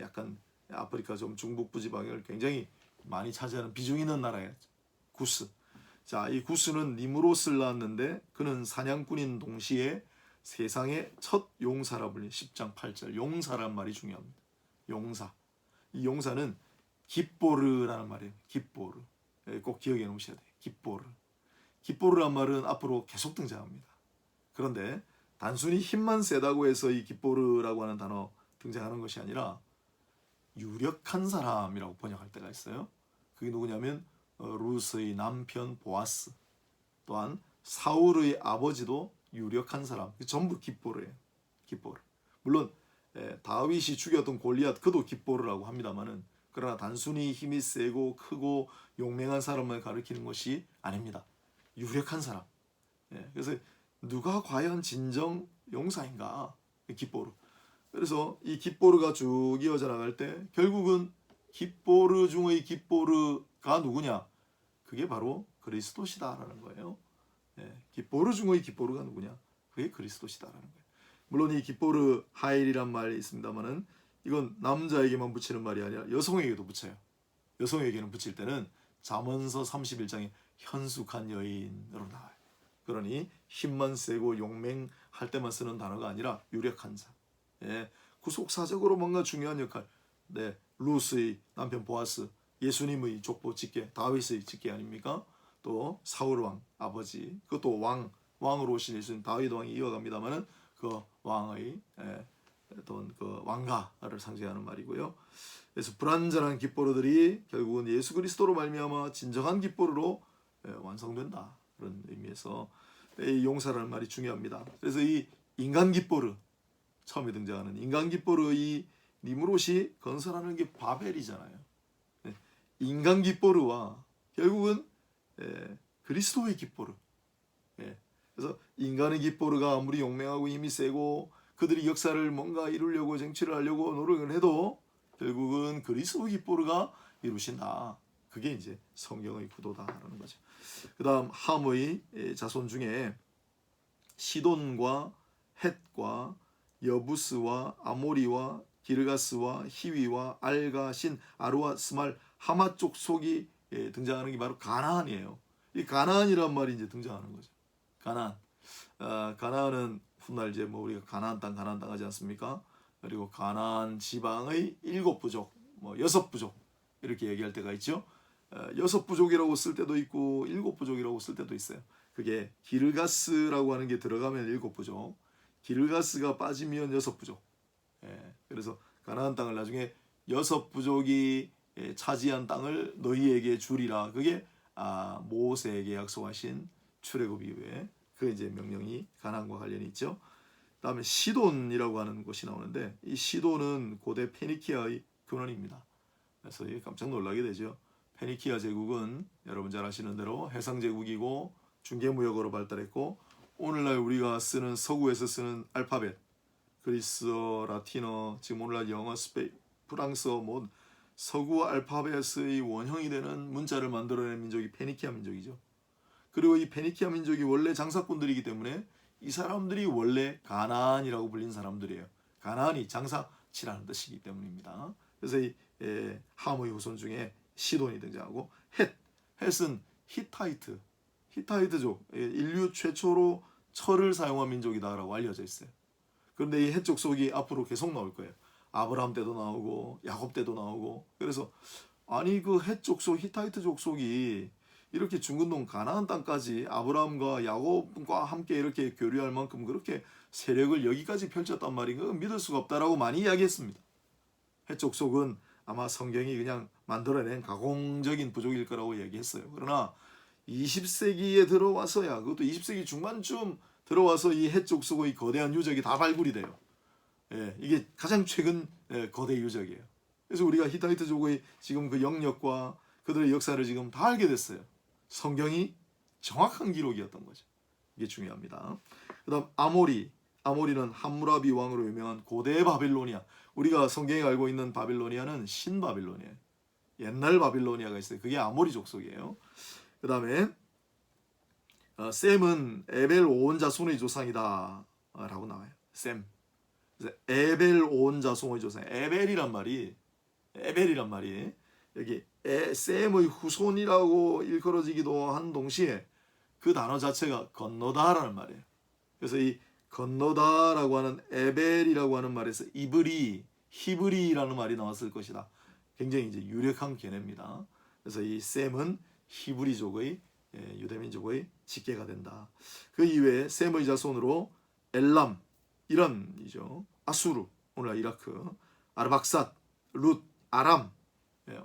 약간 아프리카 좀 중북부 지방을 굉장히 많이 차지하는 비중 있는 나라예요. 구스. 자, 이 구스는 니무롯을 낳았는데 그는 사냥꾼인 동시에 세상의 첫 용사라 불린 10장 8절 용사란 말이 중요합니다. 용사. 이 용사는 깁보르라는 말이에요. 깁보르. 꼭 기억해 놓으셔야 돼요. 깁보르. 깁보르란 말은 앞으로 계속 등장합니다. 그런데 단순히 힘만 세다고 해서 이 깁보르라고 하는 단어 등장하는 것이 아니라 유력한 사람이라고 번역할 때가 있어요. 그게 누구냐면 루스의 남편 보아스, 또한 사울의 아버지도 유력한 사람, 전부 깁보르예요. 깁보르. 물론 다윗이 죽였던 골리앗, 그도 깁보르라고 합니다만은, 그러나 단순히 힘이 세고 크고 용맹한 사람을 가리키는 것이 아닙니다. 유력한 사람. 그래서 누가 과연 진정 용사인가? 깁보르. 그래서 이 깁보르가 쭉 이어져 나갈 때 결국은 깁보르 중의 깁보르가 누구냐? 그게 바로 그리스도시다라는 거예요. 깁보르 중의 깁보르가 누구냐? 그게 그리스도시다라는 거예요. 물론 이 깁보르 하일이란 말이 있습니다만은 이건 남자에게만 붙이는 말이 아니라 여성에게도 붙여요. 여성에게는 붙일 때는 잠언서 31장에 현숙한 여인으로 나와요. 그러니 힘만 세고 용맹할 때만 쓰는 단어가 아니라 유력한 자. 구속사적으로 뭔가 중요한 역할. 루스의 남편 보아스, 예수님의 족보 직계, 다윗의 직계 아닙니까? 또 사울 왕 아버지, 그것도 왕으로 오신 예수님 다윗 왕이 이어갑니다만은 그 왕의 어떤 그 왕가를 상징하는 말이고요. 그래서 불완전한 깁보르들이 결국은 예수 그리스도로 말미암아 진정한 깁보르로 완성된다, 그런 의미에서 이 용사라는 말이 중요합니다. 그래서 이 인간 깁보르, 처음에 등장하는 인간 깁보르, 이 니무롯이 건설하는 게 바벨이잖아요. 인간 깁보르와 결국은 그리스도의 깃보르. 예. 그래서 인간의 깃보르가 아무리 용맹하고 힘이 세고 그들이 역사를 뭔가 이루려고 쟁취를 하려고 노력을 해도 결국은 그리스도의 깃보르가 이루신다. 그게 이제 성경의 구도다라는 거죠. 그 다음 함의 자손 중에 시돈과 헷과 여부스와 아모리와 기르가스와 히위와 알가, 신, 아루와 스말, 하마 쪽 속이 등장하는 게 바로 가나안이에요. 이 가나안이란 말이 이제 등장하는 거죠. 가나안. 가나안은 훗날 이제 뭐 우리가 가나안 땅 하지 않습니까? 그리고 가나안 지방의 7부족, 뭐 6부족 이렇게 얘기할 때가 있죠. 6부족이라고 쓸 때도 있고 7부족이라고 쓸 때도 있어요. 그게 기르가스라고 하는 게 들어가면 7부족, 기르가스가 빠지면 6부족. 그래서 가나안 땅을 나중에 6부족이 차지한 땅을 너희에게 주리라. 그게 모세에게 약속하신 출애굽 이후에 그 이제 명령이 가나안과 관련이 있죠. 다음에 시돈이라고 하는 곳이 나오는데 이 시돈은 고대 페니키아의 근원입니다. 그래서 깜짝 놀라게 되죠. 페니키아 제국은 여러분 잘 아시는 대로 해상 제국이고 중개무역으로 발달했고 오늘날 우리가 쓰는 서구에서 쓰는 알파벳 그리스어, 라틴어, 지금 오늘날 영어, 프랑스어 뭐 서구 알파벳의 원형이 되는 문자를 만들어낸 민족이 페니키아 민족이죠. 그리고 이 페니키아 민족이 원래 장사꾼들이기 때문에 이 사람들이 원래 가나안이라고 불린 사람들이에요. 가나안이 장사치라는 뜻이기 때문입니다. 그래서 이 함의 후손 중에 시돈이 등장하고 헷은 히타이트족, 인류 최초로 철을 사용한 민족이다라고 알려져 있어요. 그런데 이 헷 족속이 앞으로 계속 나올 거예요. 아브라함 때도 나오고 야곱 때도 나오고. 그래서 아니 그 헷 족속, 히타이트 족속이 이렇게 중근동 가나안 땅까지 아브라함과 야곱과 함께 이렇게 교류할 만큼 그렇게 세력을 여기까지 펼쳤단 말인가 믿을 수가 없다라고 많이 이야기했습니다. 헷 족속은 아마 성경이 그냥 만들어낸 가공적인 부족일 거라고 얘기했어요. 그러나 20세기에 들어와서야 그것도 20세기 중반쯤 들어와서 이 헷 족속의 거대한 유적이 다 발굴이 돼요. 이게 가장 최근 거대 유적이에요. 그래서 우리가 히타이트족의 지금 그 영역과 그들의 역사를 지금 다 알게 됐어요. 성경이 정확한 기록이었던 거죠. 이게 중요합니다. 그 다음 아모리는 함무라비 왕으로 유명한 고대 바빌로니아. 우리가 성경에 알고 있는 바빌로니아는 신바빌로니아, 옛날 바빌로니아가 있어요. 그게 아모리 족속이에요. 그 다음에 셈은 에벨 온 자손의 조상이다 라고 나와요. 셈. 그래서 에벨 온 자손의 조상. 에벨이란 말이 여기 셈의 후손이라고 일컬어지기도 한 동시에 그 단어 자체가 건너다라는 말이에요. 그래서 이 건너다라고 하는 에벨이라고 하는 말에서 히브리라는 말이 나왔을 것이다. 굉장히 이제 유력한 개념입니다. 그래서 이 셈은 히브리족의 유대민족의 직계가 된다. 그 이외에 셈의 자손으로 엘람, 이란이죠. 아수르, 오늘날 이라크, 아르박삿, 룻, 아람,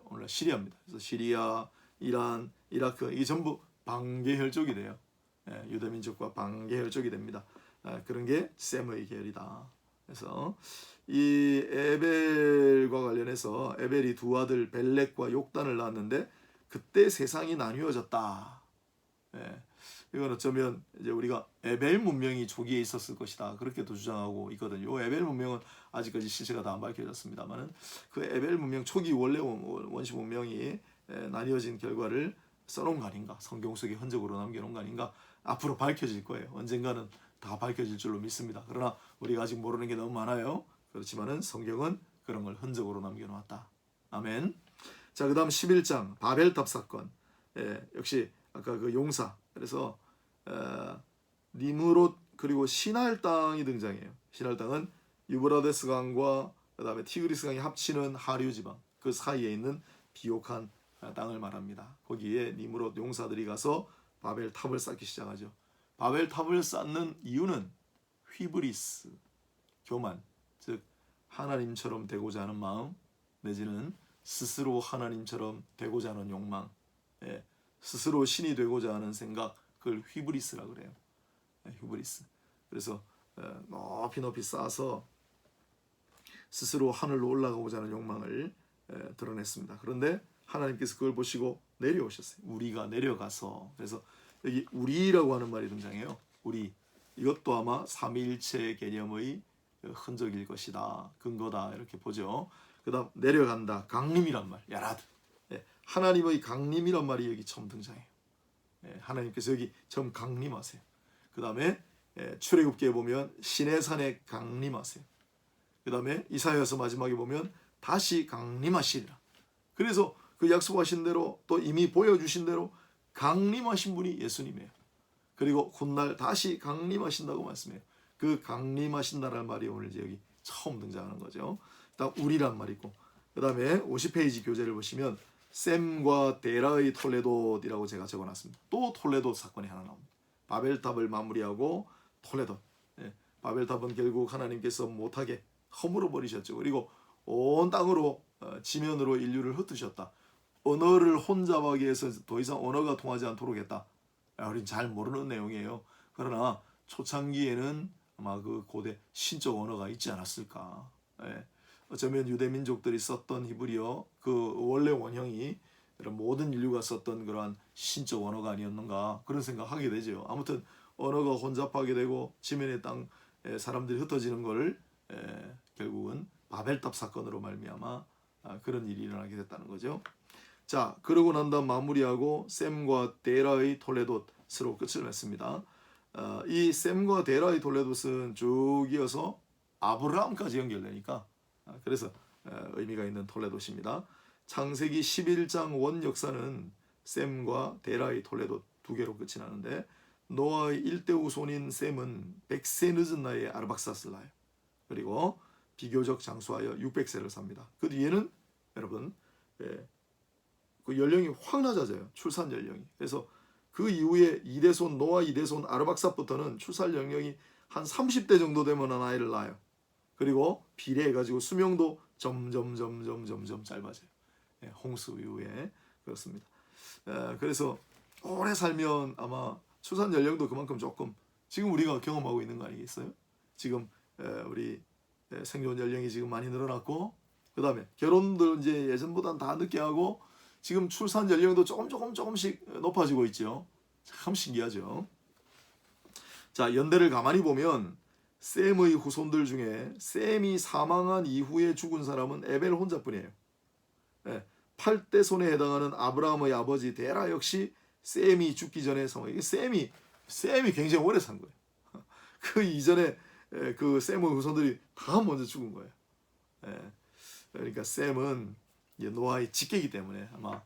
오늘날 시리아입니다. 그래서 시리아, 이란, 이라크 이게 전부 반계혈족이 돼요. 유대민족과 반계혈족이 됩니다. 그런 게 셈의 계열이다. 그래서 이 에벨과 관련해서 에벨이 두 아들 벨렉과 욕단을 낳았는데 그때 세상이 나뉘어졌다. 이건 어쩌면 이제 우리가 에벨 문명이 초기에 있었을 것이다 그렇게도 주장하고 있거든요. 에벨 문명은 아직까지 시체가 다 안 밝혀졌습니다만은 그 에벨 문명 초기 원래 원시 문명이 나뉘어진 결과를 써놓은 거 아닌가, 성경 속에 흔적으로 남겨놓은 거 아닌가. 앞으로 밝혀질 거예요. 언젠가는 다 밝혀질 줄로 믿습니다. 그러나 우리가 아직 모르는 게 너무 많아요. 그렇지만은 성경은 그런 걸 흔적으로 남겨놓았다. 아멘. 자, 그다음 11장 바벨탑 사건. 역시 아까 그 용사. 그래서 니므롯 그리고 시날 땅이 등장해요. 시날 땅은 유브라데스 강과 그다음에 티그리스 강이 합치는 하류 지방 그 사이에 있는 비옥한 땅을 말합니다. 거기에 니므롯 용사들이 가서 바벨탑을 쌓기 시작하죠. 바벨탑을 쌓는 이유는 휘브리스, 교만, 즉 하나님처럼 되고자 하는 마음 내지는 스스로 하나님처럼 되고자 하는 욕망, 스스로 신이 되고자 하는 생각, 그걸 휘브리스라 그래요. 휘브리스. 그래서 높이 쌓아서 스스로 하늘로 올라가고자 하는 욕망을 드러냈습니다. 그런데 하나님께서 그걸 보시고 내려오셨어요. 우리가 내려가서. 그래서 여기 우리라고 하는 말이 등장해요. 우리. 이것도 아마 삼위일체 개념의 흔적일 것이다. 근거다. 이렇게 보죠. 그 다음 내려간다. 강림이란 말. 야라드. 하나님의 강림이란 말이 여기 처음 등장해요. 하나님께서 여기 처음 강림하세요. 그 다음에 출애굽기에 보면 시내산에 강림하세요. 그 다음에 이사야서 마지막에 보면 다시 강림하시리라. 그래서 그 약속하신 대로 또 이미 보여주신 대로 강림하신 분이 예수님이에요. 그리고 훗날 다시 강림하신다고 말씀해요. 그 강림하신다라는 말이 오늘 이제 여기 처음 등장하는 거죠. 일단 우리란 말이 있고, 그 다음에 50페이지 교재를 보시면 셈과 데라의 톨레돗이라고 제가 적어놨습니다. 또 톨레돗 사건이 하나 나옵니다. 바벨탑을 마무리하고 톨레돗. 바벨탑은 결국 하나님께서 못하게 허물어 버리셨죠. 그리고 온 땅으로 지면으로 인류를 흩으셨다. 언어를 혼잡하게 해서 더 이상 언어가 통하지 않도록 했다. 우린 잘 모르는 내용이에요. 그러나 초창기에는 아마 그 고대 신적 언어가 있지 않았을까. 어쩌면 유대 민족들이 썼던 히브리어 그 원래 원형이 모든 인류가 썼던 그러한 신적 언어가 아니었는가 그런 생각하게 되죠. 아무튼 언어가 혼잡하게 되고 지면의 땅 사람들이 흩어지는 것을 결국은 바벨탑 사건으로 말미암아 그런 일이 일어나게 됐다는 거죠. 자, 그러고 난 다음 마무리하고 셈과 데라의 톨레돗으로 끝을 맺습니다. 이 셈과 데라의 톨레돗은 쭉 이어서 아브라함까지 연결되니까 그래서 의미가 있는 톨레돗입니다. 창세기 11장 원 역사는 셈과 데라의 톨레돗 두 개로 끝이 나는데 노아의 일대 후손인 셈은 100세 늦은 나이에 아르박사스를 낳아요. 그리고 비교적 장수하여 600세를 삽니다. 그 뒤에는 여러분 그 연령이 확 낮아져요. 출산 연령이. 그래서 그 이후에 이대손 노아 이대손 아르박사부터는 출산 연령이 한 30대 정도 되면 아이를 낳아요. 그리고 비례해가지고 수명도 점점 짧아져요. 홍수 이후에 그렇습니다. 그래서 오래 살면 아마 출산 연령도 그만큼 조금 지금 우리가 경험하고 있는 거 아니겠어요? 지금 우리 생존 연령이 지금 많이 늘어났고 그 다음에 결혼도 이제 예전보다는 다 늦게 하고 지금 출산 연령도 조금씩 높아지고 있죠. 참 신기하죠. 자, 연대를 가만히 보면 셈의 후손들 중에 셈이 사망한 이후에 죽은 사람은 에벨 혼자뿐이에요. 8대 손에 해당하는 아브라함의 아버지 데라 역시 셈이 죽기 전에 사망. 셈이 굉장히 오래 산 거예요. 그 이전에 그 셈의 후손들이 다 먼저 죽은 거예요. 그러니까 셈은 노아의 직계이기 때문에 아마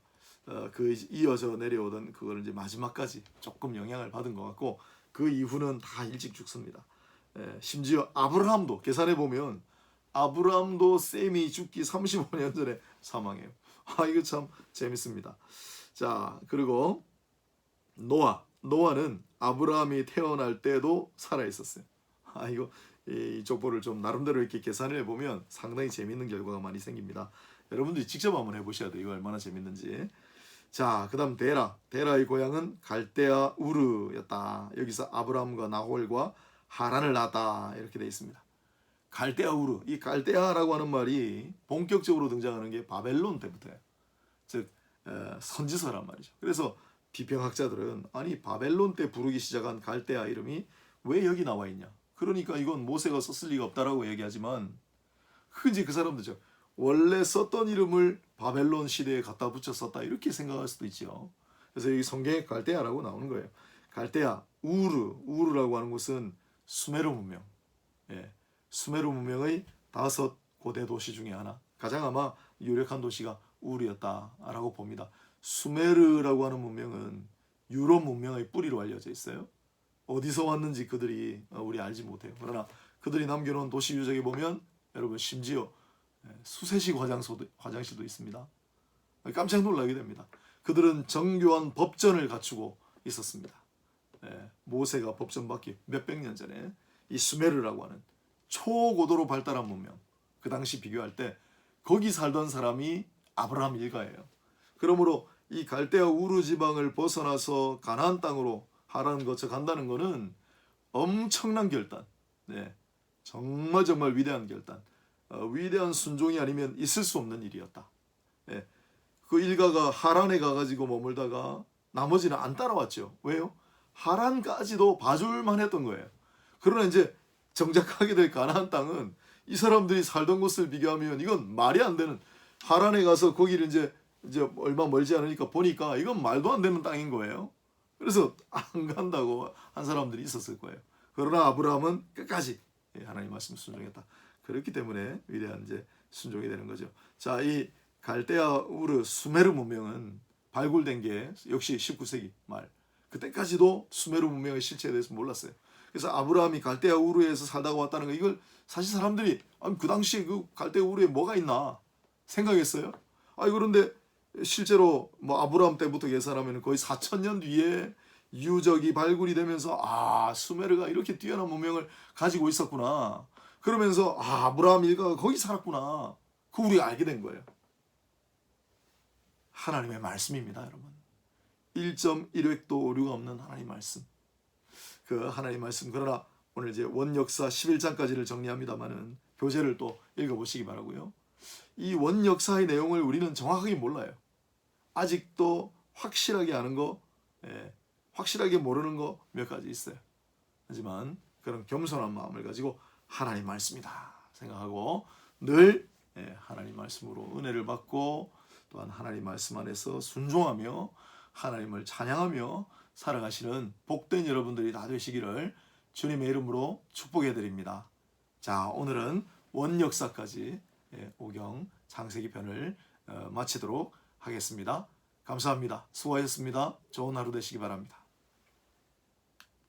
그 이어져 내려오던 그걸 이제 마지막까지 조금 영향을 받은 것 같고 그 이후는 다 일찍 죽습니다. 심지어 아브라함도 계산해 보면 아브라함도 셈이 죽기 35년 전에 사망해요. 이거 참 재밌습니다. 자, 그리고 노아는 아브라함이 태어날 때도 살아 있었어요. 이거 이 족보를 좀 나름대로 이렇게 계산해 보면 상당히 재밌는 결과가 많이 생깁니다. 여러분들이 직접 한번 해보셔야 돼요. 이거 얼마나 재밌는지. 자, 그 다음 데라의 고향은 갈대아 우르였다. 여기서 아브라함과 나홀과 하란을 낳았다. 이렇게 되어 있습니다. 갈대아 우르. 이 갈대아라고 하는 말이 본격적으로 등장하는 게 바벨론 때부터예요. 즉 선지서란 말이죠. 그래서 비평학자들은 아니 바벨론 때 부르기 시작한 갈대아 이름이 왜 여기 나와 있냐. 그러니까 이건 모세가 썼을 리가 없다라고 얘기하지만 흔히 그 사람들죠. 원래 썼던 이름을 바벨론 시대에 갖다 붙여 썼다 이렇게 생각할 수도 있죠. 그래서 여기 성경에 갈대아라고 나오는 거예요. 갈대아, 우르라고 하는 곳은 수메르 문명. 수메르 문명의 5 고대 도시 중에 하나. 가장 아마 유력한 도시가 우르였다라고 봅니다. 수메르라고 하는 문명은 유럽 문명의 뿌리로 알려져 있어요. 어디서 왔는지 그들이 우리 알지 못해요. 그러나 그들이 남겨놓은 도시 유적에 보면 여러분 심지어 수세식 화장실도 있습니다. 깜짝 놀라게 됩니다. 그들은 정교한 법전을 갖추고 있었습니다. 모세가 법전 받기 몇백 년 전에 이 수메르라고 하는 초고도로 발달한 문명 그 당시 비교할 때 거기 살던 사람이 아브라함 일가예요. 그러므로 이 갈대아 우르 지방을 벗어나서 가나안 땅으로 하란 거쳐 간다는 것은 엄청난 결단. 정말 위대한 결단. 위대한 순종이 아니면 있을 수 없는 일이었다. 그 일가가 하란에 가가지고 머물다가 나머지는 안 따라왔죠. 왜요? 하란까지도 봐줄만 했던 거예요. 그러나 이제 정작 가게 될 가나안 땅은 이 사람들이 살던 곳을 비교하면 이건 말이 안 되는, 하란에 가서 거기를 이제 얼마 멀지 않으니까 보니까 이건 말도 안 되는 땅인 거예요. 그래서 안 간다고 한 사람들이 있었을 거예요. 그러나 아브라함은 끝까지 하나님 말씀 순종했다. 그렇기 때문에 위대한 이제 순종이 되는 거죠. 자, 이 갈대아 우르 수메르 문명은 발굴된 게 역시 19세기 말. 그때까지도 수메르 문명의 실체에 대해서 몰랐어요. 그래서 아브라함이 갈대아 우르에서 살다가 왔다는 거, 이걸 사실 사람들이 그 당시에 그 갈대아 우르에 뭐가 있나 생각했어요. 그런데 실제로 뭐 아브라함 때부터 계산하면 거의 4,000년 뒤에 유적이 발굴이 되면서 수메르가 이렇게 뛰어난 문명을 가지고 있었구나. 그러면서 아브라함 일가가 거기 살았구나. 그거 우리가 알게 된 거예요. 하나님의 말씀입니다, 여러분. 1.1획도 오류가 없는 하나님 말씀. 그 하나님 말씀. 그러나 오늘 이제 원역사 11장까지를 정리합니다만은 교재를 또 읽어보시기 바라고요. 이 원역사의 내용을 우리는 정확하게 몰라요. 아직도 확실하게 아는 거, 확실하게 모르는 거 몇 가지 있어요. 하지만 그런 겸손한 마음을 가지고 하나님 말씀이다 생각하고 늘 하나님 말씀으로 은혜를 받고 또한 하나님 말씀 안에서 순종하며 하나님을 찬양하며 살아가시는 복된 여러분들이 다 되시기를 주님의 이름으로 축복해 드립니다. 자, 오늘은 원역사까지 오경 창세기 편을 마치도록 하겠습니다. 감사합니다. 수고하셨습니다. 좋은 하루 되시기 바랍니다.